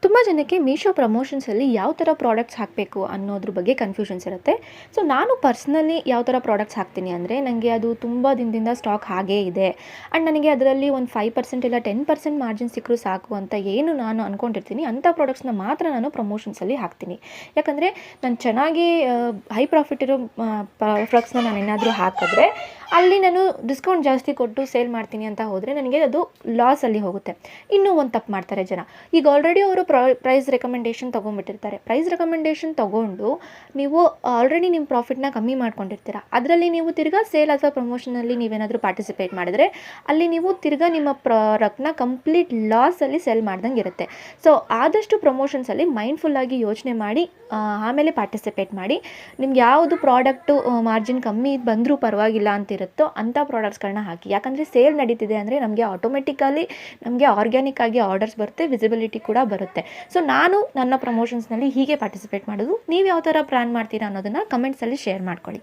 ತುಂಬ ಜನಕ್ಕೆ ಮೀಶೋ ಪ್ರಮೋಷನ್ಸಲ್ಲಿ ಯಾವ ಥರ ಪ್ರಾಡಕ್ಟ್ಸ್ ಹಾಕಬೇಕು ಅನ್ನೋದ್ರ ಬಗ್ಗೆ ಕನ್ಫ್ಯೂಷನ್ಸ್ ಇರುತ್ತೆ. ಸೊ ನಾನು ಪರ್ಸ್ನಲಿ ಯಾವ ಥರ ಪ್ರಾಡಕ್ಟ್ಸ್ ಹಾಕ್ತೀನಿ ಅಂದರೆ, ನನಗೆ ಅದು ತುಂಬ ದಿನದಿಂದ ಸ್ಟಾಕ್ ಹಾಗೇ ಇದೆ ಆ್ಯಂಡ್ ನನಗೆ ಅದರಲ್ಲಿ ಒಂದು 5% ಇಲ್ಲ 10% ಮಾರ್ಜಿನ್ ಸಿಕ್ಕರೂ ಸಾಕು ಅಂತ ಏನು ನಾನು ಅಂದ್ಕೊಂಡಿರ್ತೀನಿ, ಅಂಥ ಪ್ರಾಡಕ್ಟ್ಸ್ನ ಮಾತ್ರ ನಾನು ಪ್ರಮೋಷನ್ಸಲ್ಲಿ ಹಾಕ್ತೀನಿ. ಯಾಕಂದರೆ ನಾನು ಚೆನ್ನಾಗಿ ಹೈ ಪ್ರಾಫಿಟ್ ಇರೋ ಪ್ರಾಡಕ್ಟ್ಸ್ನ ನಾನು ಏನಾದರೂ ಹಾಕಿದ್ರೆ ಅಲ್ಲಿ ನಾನು ಡಿಸ್ಕೌಂಟ್ ಜಾಸ್ತಿ ಕೊಟ್ಟು ಸೇಲ್ ಮಾಡ್ತೀನಿ ಅಂತ ಹೋದರೆ ನನಗೆ ಅದು ಲಾಸಲ್ಲಿ ಹೋಗುತ್ತೆ. ಇನ್ನೂ ಒಂದು ತಪ್ಪು ಮಾಡ್ತಾರೆ ಜನ. ಈಗ ಆಲ್ರೆಡಿ ಅವರು ಪ್ರೈಸ್ ರೆಕಮೆಂಡೇಷನ್ ತೊಗೊಂಡ್ಬಿಟ್ಟಿರ್ತಾರೆ. ಪ್ರೈಸ್ ರೆಕಮೆಂಡೇಷನ್ ತೊಗೊಂಡು ನೀವು ಆಲ್ರೆಡಿ ನಿಮ್ಮ ಪ್ರಾಫಿಟ್ನ ಕಮ್ಮಿ ಮಾಡ್ಕೊಂಡಿರ್ತೀರ. ಅದರಲ್ಲಿ ನೀವು ತಿರ್ಗಾ ಸೇಲ್ ಅಥವಾ ಪ್ರಮೋಷನಲ್ಲಿ ನೀವೇನಾದರೂ ಪಾರ್ಟಿಸಿಪೇಟ್ ಮಾಡಿದ್ರೆ ಅಲ್ಲಿ ನೀವು ತಿರ್ಗಾ ನಿಮ್ಮ ಪ್ರಾಡಕ್ಟ್ನ ಕಂಪ್ಲೀಟ್ ಲಾಸಲ್ಲಿ ಸೆಲ್ ಮಾಡ್ದಂಗೆ ಇರುತ್ತೆ. ಸೊ ಆದಷ್ಟು ಪ್ರಮೋಷನ್ಸಲ್ಲಿ ಮೈಂಡ್ಫುಲ್ಲಾಗಿ ಯೋಚನೆ ಮಾಡಿ ಆಮೇಲೆ ಪಾರ್ಟಿಸಿಪೇಟ್ ಮಾಡಿ. ನಿಮ್ಗೆ ಯಾವುದು ಪ್ರಾಡಕ್ಟು ಮಾರ್ಜಿನ್ ಕಮ್ಮಿ ಬಂದರೂ ಪರವಾಗಿಲ್ಲ ಅಂತಿರುತ್ತೋ ಅಂಥ ಪ್ರಾಡಕ್ಟ್ಸ್ಗಳನ್ನ ಹಾಕಿ. ಯಾಕಂದರೆ ಸೇಲ್ ನಡೀತಿದೆ ಅಂದರೆ ನಮಗೆ ಆಟೋಮೆಟಿಕಲಿ ನಮಗೆ ಆರ್ಗ್ಯಾನಿಕ್ ಆಗಿ ಆರ್ಡರ್ಸ್ ಬರುತ್ತೆ, ವಿಸಿಬಿಲಿಟಿ ಕೂಡ ಬರುತ್ತೆ. ಸೊ ನಾನು ನನ್ನ ಪ್ರಮೋಷನ್ಸ್ನಲ್ಲಿ ಹೀಗೆ ಪಾರ್ಟಿಸಿಪೇಟ್ ಮಾಡೋದು. ನೀವು ಯಾವ ಥರ ಪ್ಲ್ಯಾನ್ ಮಾಡ್ತೀರಾ ಅನ್ನೋದನ್ನು ಕಮೆಂಟ್ಸಲ್ಲಿ ಶೇರ್ ಮಾಡ್ಕೊಳ್ಳಿ.